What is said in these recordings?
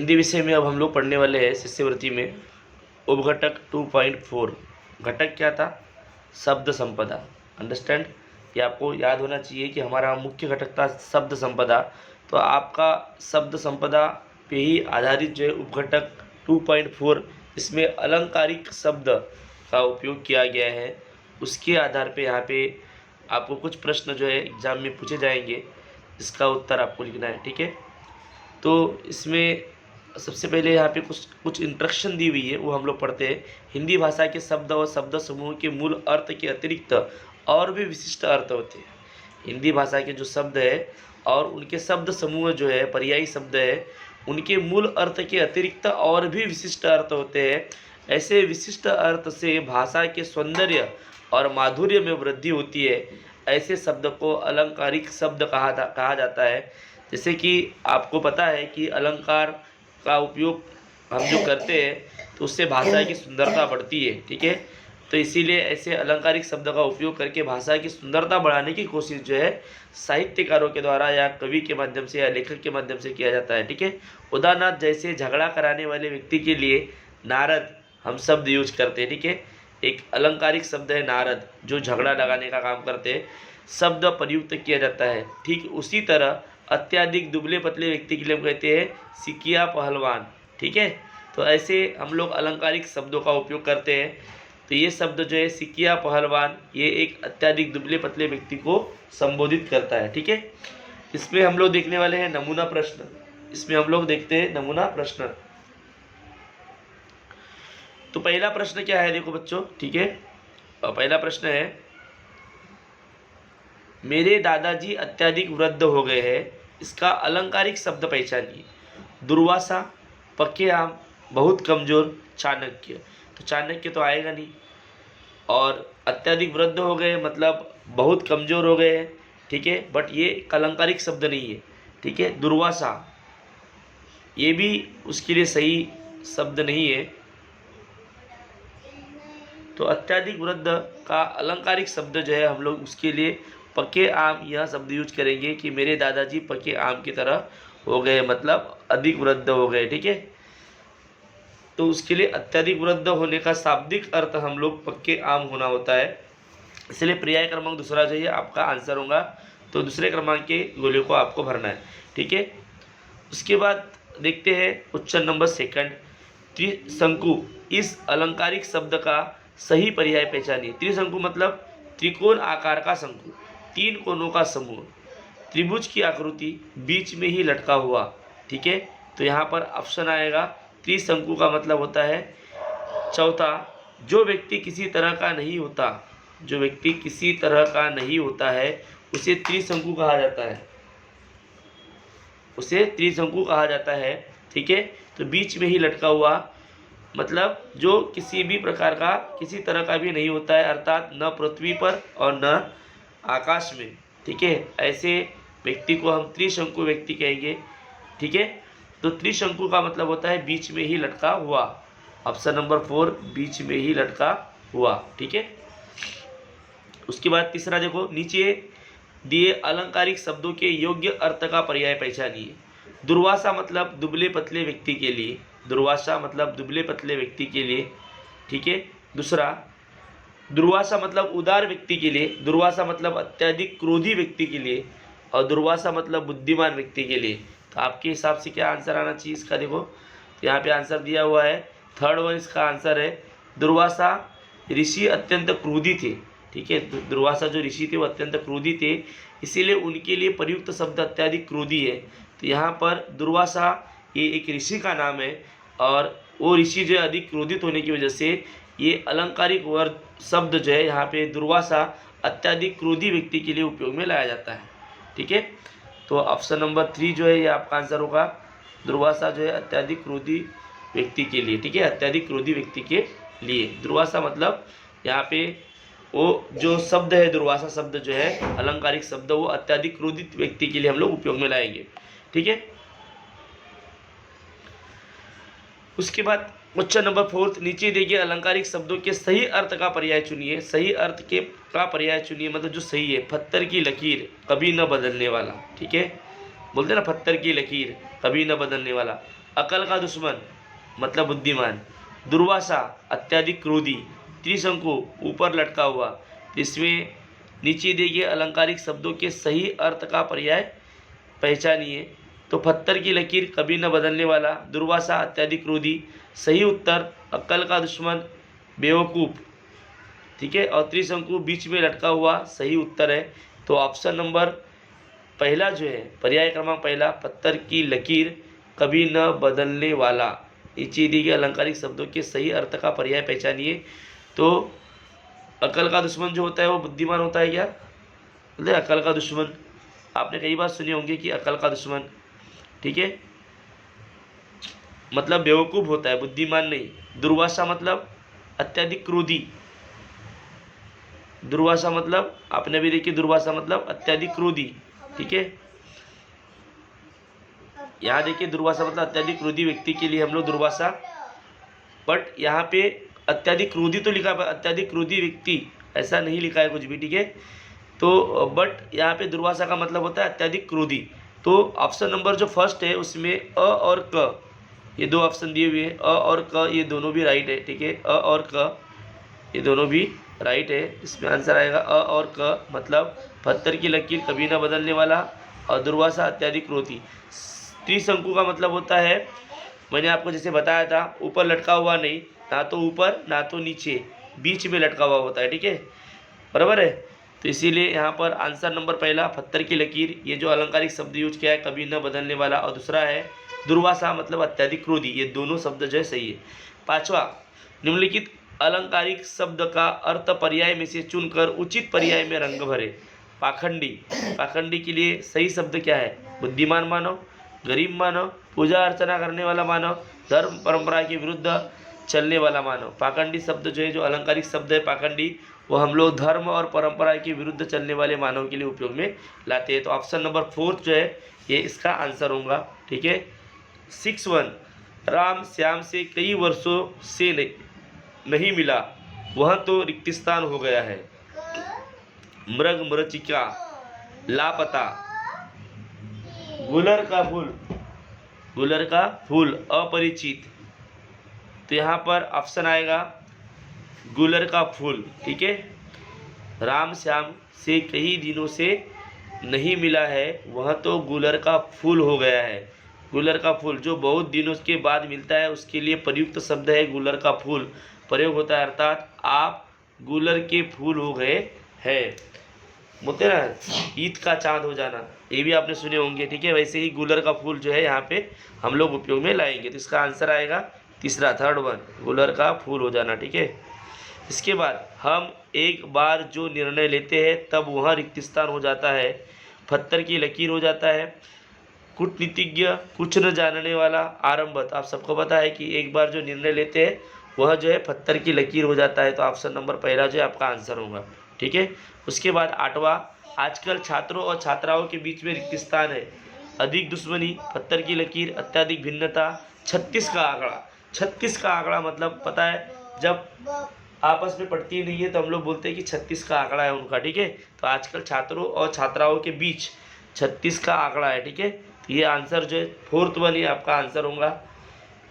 हिंदी विषय में अब हम लोग पढ़ने वाले हैं शिष्यवृत्ति में उपघटक 2.4। घटक क्या था? शब्द संपदा। अंडरस्टैंड? ये आपको याद होना चाहिए कि हमारा मुख्य घटक था शब्द संपदा, तो आपका शब्द संपदा पे ही आधारित जो है उपघटक 2.4, इसमें अलंकारिक शब्द का उपयोग किया गया है। उसके आधार पे यहाँ पे आपको कुछ प्रश्न जो है एग्जाम में पूछे जाएंगे, इसका उत्तर आपको लिखना है। ठीक है, तो इसमें सबसे पहले यहाँ पे कुछ कुछ इंस्ट्रक्शन दी हुई है, वो हम लोग पढ़ते हैं। हिंदी भाषा के शब्द और शब्द समूह के मूल अर्थ के अतिरिक्त और भी विशिष्ट अर्थ होते हैं। हिंदी भाषा के जो शब्द है और उनके शब्द समूह जो है, पर्यायी शब्द है, उनके मूल अर्थ के अतिरिक्त और भी विशिष्ट अर्थ होते हैं। ऐसे विशिष्ट अर्थ से भाषा के सौंदर्य और माधुर्य में वृद्धि होती है। ऐसे शब्द को अलंकारिक शब्द कहा जाता है। जैसे कि आपको पता है कि अलंकार का उपयोग हम जो करते हैं तो उससे भाषा की सुंदरता बढ़ती है। ठीक है, तो इसीलिए ऐसे अलंकारिक शब्द का उपयोग करके भाषा की सुंदरता बढ़ाने की कोशिश जो है साहित्यकारों के द्वारा या कवि के माध्यम से या लेखक के माध्यम से किया जाता है। ठीक है, उदाहरणार्थ जैसे झगड़ा कराने वाले व्यक्ति के लिए नारद हम शब्द यूज करते हैं। ठीक है, एक अलंकारिक शब्द है नारद, जो झगड़ा लगाने का काम करते हैं, शब्द प्रयुक्त किया जाता है। ठीक उसी तरह अत्याधिक दुबले पतले व्यक्ति के लिए हम कहते हैं सिकिया पहलवान। ठीक है, तो ऐसे हम लोग अलंकारिक शब्दों का उपयोग करते हैं। तो ये शब्द जो है सिकिया पहलवान, ये एक अत्याधिक दुबले पतले व्यक्ति को संबोधित करता है। ठीक है, इसमें हम लोग देखने वाले हैं नमूना प्रश्न। इसमें हम लोग देखते हैं नमूना प्रश्न। तो पहला प्रश्न क्या है, देखो बच्चों। ठीक है, पहला प्रश्न है, मेरे दादाजी अत्याधिक वृद्ध हो गए हैं, इसका अलंकारिक शब्द पहचानिए। दुर्वासा, पक्के आम, बहुत कमजोर, चाणक्य। तो चाणक्य तो आएगा नहीं, और अत्याधिक वृद्ध हो गए मतलब बहुत कमजोर हो गए हैं। ठीक है, बट ये अलंकारिक शब्द नहीं है। ठीक है, दुर्वासा ये भी उसके लिए सही शब्द नहीं है। तो अत्याधिक वृद्ध का अलंकारिक शब्द जो है हम लोग उसके लिए पके आम यह शब्द यूज करेंगे कि मेरे दादाजी पके आम की तरह हो गए, मतलब अधिक वृद्ध हो गए। ठीक है, तो उसके लिए अत्यधिक वृद्ध होने का शाब्दिक अर्थ हम लोग पक्के आम होना होता है। इसलिए पर्याय क्रमांक दूसरा जो है आपका आंसर होगा। तो दूसरे क्रमांक के गोले को आपको भरना है। ठीक है, उसके बाद देखते हैं क्वेश्चन नंबर सेकंड, त्रिशंकु। इस अलंकारिक शब्द का सही पर्याय पहचानिए। त्रिशंकु मतलब त्रिकोण आकार का शंकु, तीन कोनों का समूह, त्रिभुज की आकृति, बीच में ही लटका हुआ। ठीक है, तो यहाँ पर ऑप्शन आएगा त्रिशंकु का मतलब होता है चौथा, जो व्यक्ति किसी तरह का नहीं होता, जो व्यक्ति किसी तरह का नहीं होता है उसे त्रिशंकु कहा जाता है, उसे त्रिशंकु कहा जाता है। ठीक है, तो बीच में ही लटका हुआ मतलब जो किसी भी प्रकार का किसी तरह का भी नहीं होता है, अर्थात न पृथ्वी पर और न आकाश में। ठीक है, ऐसे व्यक्ति को हम त्रिशंकु व्यक्ति कहेंगे। ठीक है, तो त्रिशंकु का मतलब होता है बीच में ही लटका हुआ। ऑप्शन नंबर 4 बीच में ही लटका हुआ। ठीक है, उसके बाद तीसरा देखो, नीचे दिए अलंकारिक शब्दों के योग्य अर्थ का पर्याय पहचानिए। दुर्वासा मतलब दुबले पतले व्यक्ति के लिए, दुर्वासा मतलब दुबले पतले व्यक्ति के लिए। ठीक है, दूसरा दुर्वासा मतलब उदार व्यक्ति के लिए, दुर्वासा मतलब अत्यधिक क्रोधी व्यक्ति के लिए, और दुर्वासा मतलब बुद्धिमान व्यक्ति के लिए। तो आपके हिसाब से क्या आंसर आना चाहिए इसका? देखो यहाँ पे आंसर दिया हुआ है, थर्ड वन इसका आंसर है। दुर्वासा ऋषि अत्यंत क्रोधी थे। ठीक है, दुर्वासा जो ऋषि थे वो अत्यंत क्रोधी थे, इसीलिए उनके लिए प्रयुक्त शब्द अत्यधिक क्रोधी है। तो यहाँ पर दुर्वासा ये एक ऋषि का नाम है, और वो ऋषि जो है अधिक क्रोधित होने की वजह से ये अलंकारिक वर्ड शब्द जो है यहाँ पे दुर्वासा अत्यधिक क्रोधी व्यक्ति के लिए उपयोग में लाया जाता है। ठीक है, तो ऑप्शन नंबर 3 जो है ये आपका आंसर होगा। दुर्वासा जो है अत्यधिक क्रोधी व्यक्ति के लिए। ठीक है, अत्यधिक क्रोधी व्यक्ति के लिए दुर्वासा मतलब यहाँ पे वो जो शब्द है दुर्वासा शब्द जो है अलंकारिक शब्द, वो अत्यधिक क्रोधित व्यक्ति के लिए हम लोग उपयोग में लाएंगे। ठीक है, उसके बाद क्वेश्चन नंबर 4, नीचे दिए गए अलंकारिक शब्दों के सही अर्थ का पर्याय चुनिए। सही अर्थ के का पर्याय चुनिए मतलब जो सही है। पत्थर की लकीर, कभी न बदलने वाला। ठीक है, बोलते ना पत्थर की लकीर कभी न बदलने वाला। अकल का दुश्मन मतलब बुद्धिमान, दुर्वासा अत्यधिक क्रोधी, त्रिशंकु ऊपर लटका हुआ। इसमें नीचे दिए गए अलंकारिक शब्दों के सही अर्थ का पर्याय पहचानिए। तो पत्थर की लकीर कभी न बदलने वाला, दुर्वासा अत्यधिक क्रोधी, सही उत्तर अक्ल का दुश्मन बेवकूफ़, ठीक है, और त्रिशंकु बीच में लटका हुआ सही उत्तर है। तो ऑप्शन नंबर पहला जो है पर्याय क्रमांक पहला, पत्थर की लकीर कभी न बदलने वाला, नीचे दिए गए अलंकारिक शब्दों के सही अर्थ का पर्याय पहचानिए। तो अकल का दुश्मन जो होता है वो बुद्धिमान होता है क्या? बोले अकल का दुश्मन, आपने कई बार सुने होंगे कि अकल का दुश्मन, ठीक है, मतलब बेवकूफ़ होता है, बुद्धिमान नहीं। दुर्वासा मतलब अत्यधिक क्रोधी, दुर्वासा मतलब आपने भी देखी, दुर्वासा मतलब अत्यधिक क्रोधी, ठीक है। यहाँ देखिए दुर्वासा मतलब अत्यधिक क्रोधी व्यक्ति के लिए हम लोग दुर्वासा, बट यहाँ पे अत्यधिक क्रोधी तो लिखा है, अत्यधिक क्रोधी व्यक्ति ऐसा नहीं लिखा है कुछ भी, ठीक है। तो बट यहाँ पे दुर्वासा का मतलब होता है अत्यधिक क्रोधी। तो ऑप्शन नंबर जो फर्स्ट है उसमें अ और क, ये दो ऑप्शन दिए हुए हैं, अ और क ये दोनों भी राइट है, ठीक है, अ और क ये दोनों भी राइट है। इसमें आंसर आएगा अ और क, मतलब पत्थर की लकीर कभी ना बदलने वाला और दुर्वासा अत्यधिक क्रोधी। त्रिशंकु का मतलब होता है, मैंने आपको जैसे बताया था, ऊपर लटका हुआ नहीं, ना तो ऊपर ना तो नीचे, बीच में लटका हुआ होता है, ठीक है, बराबर है। तो इसीलिए यहाँ पर आंसर नंबर पहला पत्थर की लकीर, ये जो अलंकारिक शब्द यूज किया है कभी न बदलने वाला, और दूसरा है दुर्वासा मतलब अत्यधिक क्रोधी, ये दोनों शब्द जो है सही है। पांचवा, निम्नलिखित अलंकारिक शब्द का अर्थ पर्याय में से चुनकर उचित पर्याय में रंग भरे। पाखंडी, पाखंडी के लिए सही शब्द क्या है? बुद्धिमान मानव, गरीब मानव, पूजा अर्चना करने वाला मानव, धर्म परंपरा के विरुद्ध चलने वाला मानव। पाखंडी शब्द जो है, जो अलंकारिक शब्द है पाखंडी, वो हम लोग धर्म और परंपरा के विरुद्ध चलने वाले मानव के लिए उपयोग में लाते हैं। तो ऑप्शन नंबर फोर्थ जो है ये इसका आंसर होगा, ठीक है। 6-1, राम श्याम से कई वर्षों से नहीं मिला, वह तो रिक्तिस्तान हो गया है। मृग मृचिका लापता, गुलर का फूल, गुलर का फूल अपरिचित। तो यहाँ पर ऑप्शन आएगा गुलर का फूल, ठीक है। राम श्याम से कई दिनों से नहीं मिला है, वह तो गुलर का फूल हो गया है। गुलर का फूल जो बहुत दिनों के बाद मिलता है उसके लिए प्रयुक्त शब्द है गुलर का फूल, प्रयोग होता है, अर्थात आप गुलर के फूल हो गए हैं, बोलते ना ईद का चांद हो जाना, ये भी आपने सुने होंगे, ठीक है। वैसे ही गुलर का फूल जो है यहाँ पे हम लोग उपयोग में लाएंगे। तो इसका आंसर आएगा तीसरा, 3rd 1, गुलर का फूल हो जाना, ठीक है। इसके बाद हम एक बार जो निर्णय लेते हैं तब वह रिक्तिस्तान हो जाता है, पत्थर की लकीर हो जाता है, कूटनीतिज्ञ, कुछ न जानने वाला, आरंभत। आप सबको पता है कि एक बार जो निर्णय लेते हैं वह जो है पत्थर की लकीर हो जाता है। तो ऑप्शन नंबर पहला जो है आपका आंसर होगा, ठीक है। उसके बाद 8वां, आजकल छात्रों और छात्राओं के बीच में रिक्तिस्तान है, अधिक दुश्मनी, पत्थर की लकीर, अत्यधिक भिन्नता, 36 का आंकड़ा। 36 का आंकड़ा मतलब पता है, जब आपस में पढ़ती नहीं है तो हम लोग बोलते हैं कि 36 का आंकड़ा है उनका, ठीक है। तो आजकल छात्रों और छात्राओं के बीच 36 का आंकड़ा है, ठीक है। तो ये आंसर जो है 4th 1 ये आपका आंसर होगा।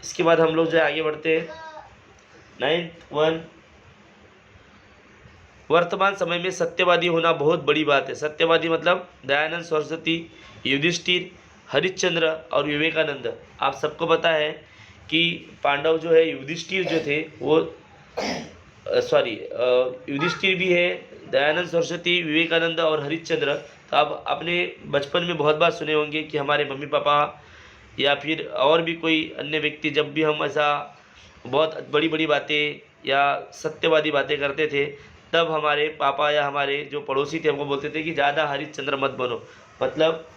इसके बाद हम लोग जो है आगे बढ़ते हैं 9th 1, वर्तमान समय में सत्यवादी होना बहुत बड़ी बात है। सत्यवादी मतलब दयानंद सरस्वती, युधिष्ठिर, हरिश्चंद्र और विवेकानंद। आप सबको पता है कि पांडव जो है युधिष्ठिर जो थे वो युधिष्ठिर भी है, दयानंद सरस्वती, विवेकानंद और हरिश्चंद्र। तो आप अपने बचपन में बहुत बार सुने होंगे कि हमारे मम्मी पापा या फिर और भी कोई अन्य व्यक्ति, जब भी हम ऐसा बहुत बड़ी बड़ी बातें या सत्यवादी बातें करते थे तब हमारे पापा या हमारे जो पड़ोसी थे हमको बोलते थे कि ज़्यादा हरिश्चंद्र मत बनो, मतलब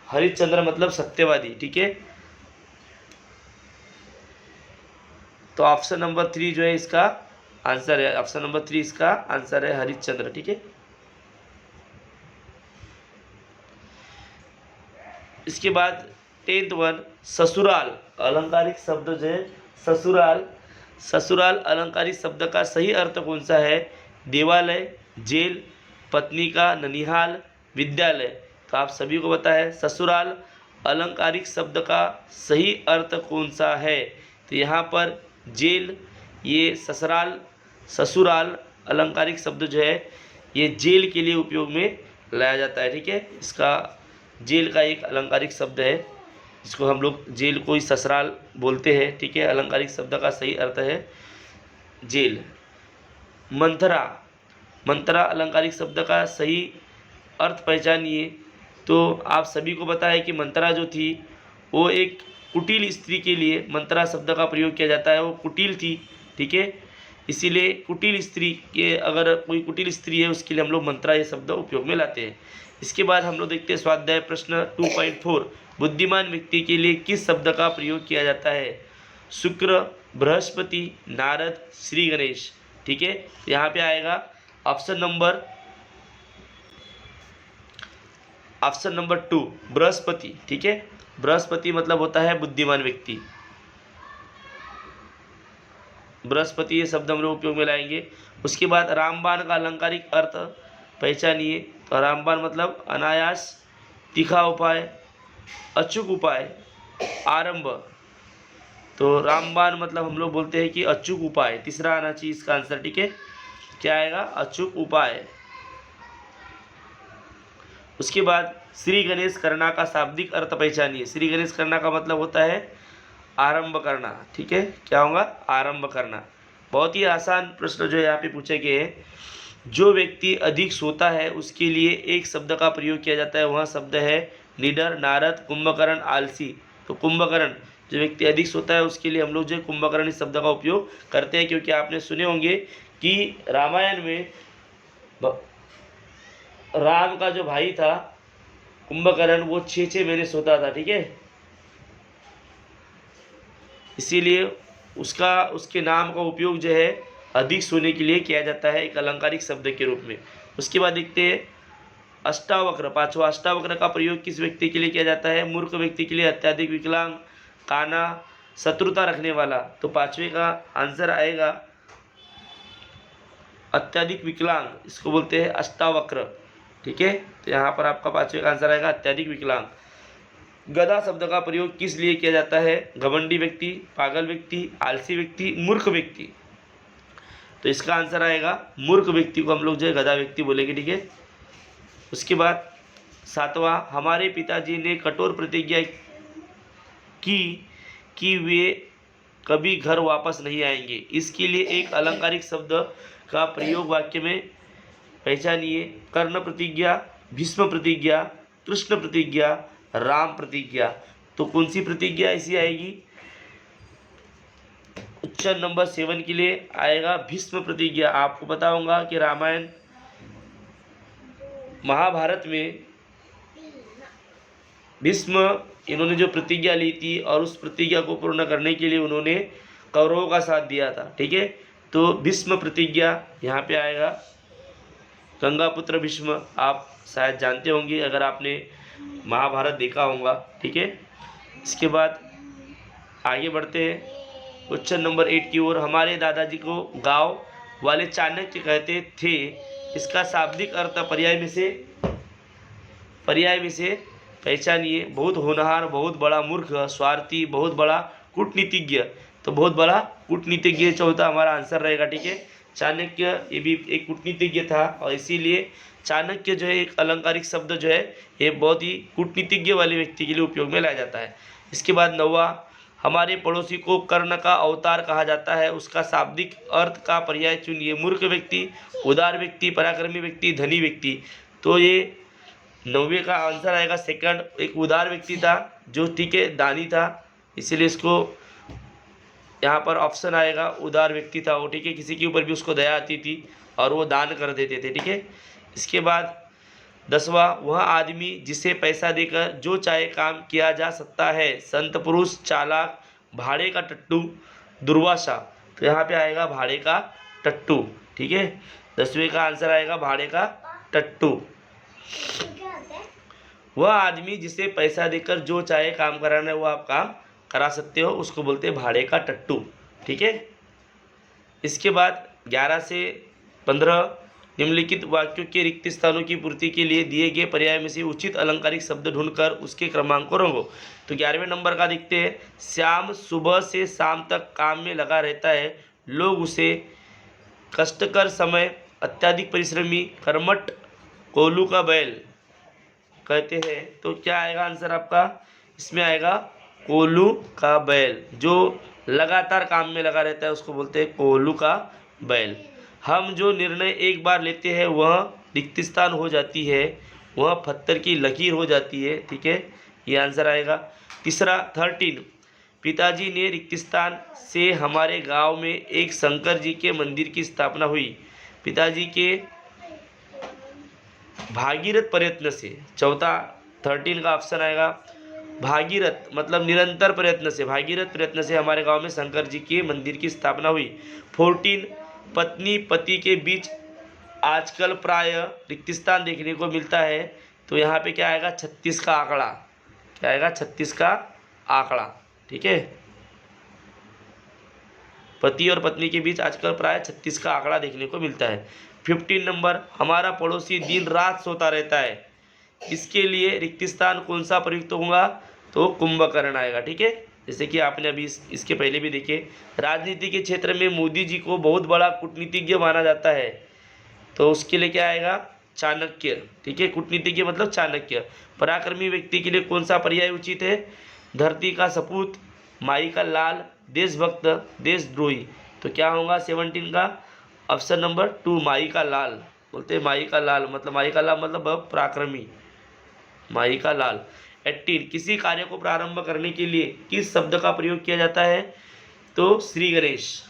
हरिश्चंद्र मतलब सत्यवादी, ठीक है। तो ऑप्शन नंबर 3 जो है इसका आंसर है, ऑप्शन नंबर 3 इसका आंसर है हरिश्चंद्र, ठीक है। इसके बाद 10th 1, ससुराल अलंकारिक शब्द जो है ससुराल, ससुराल अलंकारिक शब्द का सही अर्थ कौन सा है? देवालय, जेल, पत्नी का ननिहाल, विद्यालय। तो आप सभी को पता है ससुराल अलंकारिक शब्द का सही अर्थ कौन सा है? तो यहाँ पर जेल, ये ससुराल, ससुराल अलंकारिक शब्द जो है ये जेल के लिए उपयोग में लाया जाता है। ठीक है, इसका जेल का एक अलंकारिक शब्द है, जिसको हम लोग जेल को ही ससुराल बोलते हैं। ठीक है, अलंकारिक शब्द का सही अर्थ है जेल। मंथरा, मंथरा अलंकारिक शब्द का सही अर्थ पहचानिए। तो आप सभी को पता है कि मंथरा जो थी वो एक कुटिल स्त्री के लिए मंथरा शब्द का प्रयोग किया जाता है, वो कुटिल थी। ठीक है, इसीलिए कुटिल स्त्री के, अगर कोई कुटिल स्त्री है उसके लिए हम लोग मंथरा ये शब्द उपयोग में लाते हैं। इसके बाद हम लोग देखते हैं स्वाध्याय प्रश्न 2.4, बुद्धिमान व्यक्ति के लिए किस शब्द का प्रयोग किया जाता है? शुक्र, बृहस्पति, नारद, श्री गणेश। ठीक है, यहाँ पे आएगा ऑप्शन नंबर 2 बृहस्पति। ठीक है, बृहस्पति मतलब होता है बुद्धिमान व्यक्ति। बृहस्पति ये शब्द हम लोग उपयोग में लाएंगे। उसके बाद रामबाण का अलंकारिक अर्थ पहचानिए। तो रामबाण मतलब अनायास, तीखा उपाय, अचूक उपाय, आरंभ। तो रामबाण मतलब हम लोग बोलते हैं कि अचूक उपाय, तीसरा आना चाहिए इसका आंसर। ठीक है, क्या आएगा? अचूक उपाय। उसके बाद श्री गणेश करना का शाब्दिक अर्थ पहचानिए। श्री गणेश करना का मतलब होता है आरंभ करना। ठीक है, क्या होगा? आरंभ करना। बहुत ही आसान प्रश्न जो यहाँ पे पूछे गए हैं। जो व्यक्ति अधिक सोता है उसके लिए एक शब्द का प्रयोग किया जाता है, वह शब्द है निडर, नारद, कुंभकर्ण, आलसी। तो कुंभकर्ण, जो व्यक्ति अधिक सोता है उसके लिए हम लोग जो कुंभकर्ण इस शब्द का उपयोग करते हैं, क्योंकि आपने सुने होंगे कि रामायण में राम का जो भाई था कुंभकर्ण, वो 6 महीने सोता था। ठीक है, इसीलिए उसके नाम का उपयोग जो है अधिक सोने के लिए किया जाता है, एक अलंकारिक शब्द के रूप में। उसके बाद देखते हैं अष्टावक्र, पांचवा। अष्टावक्र का प्रयोग किस व्यक्ति के लिए किया जाता है? मूर्ख व्यक्ति के लिए, अत्याधिक विकलांग, काना, शत्रुता रखने वाला। तो पांचवे का आंसर आएगा अत्याधिक विकलांग, इसको बोलते हैं अष्टावक्र। ठीक है, तो यहाँ पर आपका पांचवे का आंसर आएगा अत्याधिक विकलांग। गधा शब्द का प्रयोग किस लिए किया जाता है? घमंडी व्यक्ति, पागल व्यक्ति, आलसी व्यक्ति, मूर्ख व्यक्ति। तो इसका आंसर आएगा मूर्ख व्यक्ति को हम लोग जो है गधा व्यक्ति बोलेंगे। ठीक है, उसके बाद सातवां, हमारे पिताजी ने कठोर प्रतिज्ञा की कि वे कभी घर वापस नहीं आएंगे। इसके लिए एक अलंकारिक शब्द का प्रयोग वाक्य में पहचानिए। कर्ण प्रतिज्ञा, भीष्म प्रतिज्ञा, कृष्ण प्रतिज्ञा, राम प्रतिज्ञा। तो कौन सी प्रतिज्ञा ऐसी आएगी? ऑप्शन नंबर 7 के लिए आएगा भीष्म प्रतिज्ञा। आपको पता होगा कि रामायण महाभारत में भीष्म इन्होंने जो प्रतिज्ञा ली थी और उस प्रतिज्ञा को पूर्ण करने के लिए उन्होंने कौरवों का साथ दिया था। ठीक है, तो भीष्म प्रतिज्ञा यहाँ पे आएगा। गंगापुत्र भीष्म आप शायद जानते होंगे अगर आपने महाभारत देखा होगा। ठीक है, इसके बाद आगे बढ़ते हैं क्वेश्चन नंबर 8 की ओर। हमारे दादाजी को गांव वाले चाणक्य कहते थे, इसका शाब्दिक अर्थ पर्याय में से पहचानिए। बहुत होनहार, बहुत बड़ा मूर्ख, स्वार्थी, बहुत बड़ा कूटनीतिज्ञ। तो बहुत बड़ा कूटनीतिज्ञ चौथा हमारा आंसर रहेगा। ठीक है, चाणक्य ये भी एक कूटनीतिज्ञ था और इसीलिए चाणक्य जो है एक अलंकारिक शब्द जो है ये बहुत ही कूटनीतिज्ञ वाले व्यक्ति के लिए उपयोग में लाया जाता है। इसके बाद 9वां, हमारे पड़ोसी को कर्ण का अवतार कहा जाता है, उसका शाब्दिक अर्थ का पर्याय चुनिए। मूर्ख व्यक्ति, उदार व्यक्ति, पराक्रमी व्यक्ति, धनी व्यक्ति। तो ये 9वें का आंसर आएगा सेकंड। एक उदार व्यक्ति था जो, ठीक है, दानी था, इसीलिए इसको यहाँ पर ऑप्शन आएगा उदार व्यक्ति था वो। ठीक है, किसी के ऊपर भी उसको दया आती थी और वो दान कर देते थे। ठीक है, इसके बाद 10वां, वह आदमी जिसे पैसा देकर जो चाहे काम किया जा सकता है। संत पुरुष, चालाक, भाड़े का टट्टू, दुर्वासा। तो यहाँ पे आएगा भाड़े का टट्टू। ठीक है, 10वें का आंसर आएगा भाड़े का टट्टू। वह आदमी जिसे पैसा देकर जो चाहे काम कराना है वो आप काम करा सकते हो, उसको बोलते हैं भाड़े का टट्टू। ठीक है, इसके बाद 11 से 15 निम्नलिखित वाक्यों के रिक्त स्थानों की पूर्ति के लिए दिए गए पर्याय में से उचित अलंकारिक शब्द ढूंढकर उसके क्रमांक को रंगो। तो 11वें नंबर का देखते हैं, श्याम सुबह से शाम तक काम में लगा रहता है, लोग उसे कष्टकर समय, अत्यधिक परिश्रमी, कर्मठ, कोल्हू का बैल कहते हैं। तो क्या आएगा आंसर आपका, इसमें आएगा कोल्हू का बैल। जो लगातार काम में लगा रहता है उसको बोलते हैं कोल्हू का बैल। हम जो निर्णय एक बार लेते हैं वह रिक्त स्थान हो जाती है, वह पत्थर की लकीर हो जाती है। ठीक है, ये आंसर आएगा। तीसरा 13, पिताजी ने रिक्त स्थान से हमारे गांव में एक शंकर जी के मंदिर की स्थापना हुई। पिताजी के भागीरथ प्रयत्न से। चौथा 13 का ऑप्शन आएगा भागीरथ, मतलब निरंतर प्रयत्न से, भागीरथ प्रयत्न से हमारे गांव में शंकर जी के मंदिर की स्थापना हुई। 14, पत्नी पति के बीच आजकल प्राय रिक्त स्थान देखने को मिलता है। तो यहाँ पे क्या आएगा, 36 का आंकड़ा। क्या आएगा, 36 का आंकड़ा। ठीक है, पति और पत्नी के बीच आजकल प्राय 36 का आंकड़ा देखने को मिलता है। 15 नंबर, हमारा पड़ोसी दिन रात सोता रहता है, इसके लिए रिक्त स्थान कौन सा प्रयुक्त होगा, तो कुंभकर्ण आएगा। ठीक है, जैसे कि आपने अभी इसके पहले भी देखे। राजनीति के क्षेत्र में मोदी जी को बहुत बड़ा कूटनीतिज्ञ माना जाता है, तो उसके लिए क्या आएगा, चाणक्य। ठीक है, कूटनीतिज्ञ मतलब चाणक्य। पराक्रमी व्यक्ति के लिए कौन सा पर्याय उचित है, धरती का सपूत, माई का लाल, देशभक्त, देशद्रोही। तो क्या होगा 17 का ऑप्शन नंबर 2, माई का लाल। बोलते हैं माई का लाल, मतलब माई का लाल मतलब पराक्रमी, माई का लाल। 18, किसी कार्य को प्रारंभ करने के लिए किस शब्द का प्रयोग किया जाता है, तो श्री गणेश।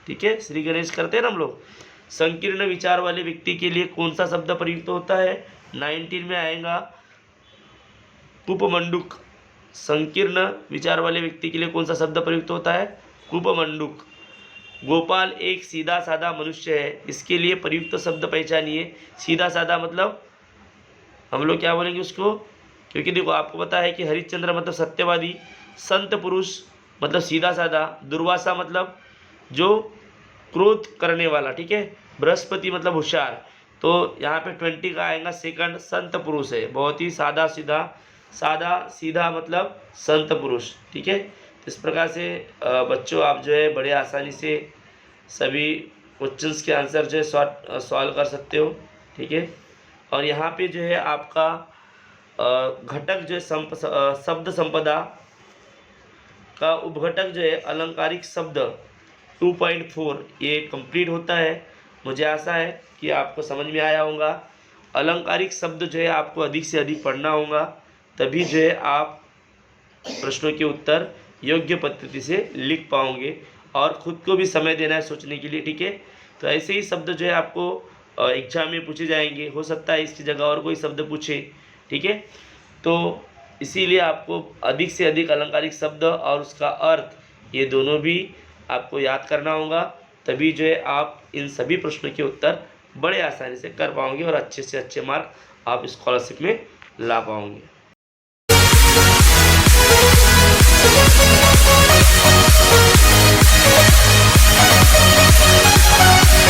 ठीक है, श्री गणेश करते हैं ना हम लोग। संकीर्ण विचार वाले व्यक्ति के लिए कौन सा शब्द प्रयुक्त होता है, 19 में आएगा कुपमंडूक। संकीर्ण विचार वाले व्यक्ति के लिए कौन सा शब्द प्रयुक्त होता है, कुपमंडूक। गोपाल एक सीधा साधा मनुष्य है, इसके लिए प्रयुक्त शब्द पहचानिए। सीधा साधा मतलब हम लोग क्या बोलेंगे उसको, क्योंकि देखो आपको पता है कि हरिश्चंद्र मतलब सत्यवादी, संत पुरुष मतलब सीधा साधा, दुर्वासा मतलब जो क्रोध करने वाला। ठीक है, बृहस्पति मतलब होशियार। तो यहाँ पे 20 का आएगा सेकंड, संत पुरुष है, बहुत ही सादा सीधा, सादा सीधा मतलब संत पुरुष। ठीक है, इस प्रकार से बच्चों आप जो है बड़े आसानी से सभी क्वेश्चंस के आंसर जो है सॉल्व कर सकते हो। ठीक है, और यहाँ पे जो है आपका घटक जो है शब्द संपदा का उपघटक जो है अलंकारिक शब्द 2.4 ये कंप्लीट होता है। मुझे आशा है कि आपको समझ में आया होगा। अलंकारिक शब्द जो है आपको अधिक से अधिक पढ़ना होगा, तभी जो है आप प्रश्नों के उत्तर योग्य पद्धति से लिख पाओगे और ख़ुद को भी समय देना है सोचने के लिए। ठीक है, तो ऐसे ही शब्द जो है आपको एग्जाम में पूछे जाएंगे, हो सकता है इसकी जगह और कोई शब्द पूछे। ठीक है, तो इसीलिए आपको अधिक से अधिक अलंकारिक शब्द और उसका अर्थ ये दोनों भी आपको याद करना होगा, तभी जो है आप इन सभी प्रश्नों के उत्तर बड़े आसानी से कर पाओगे और अच्छे से अच्छे मार्क आप स्कॉलरशिप में ला पाओगे।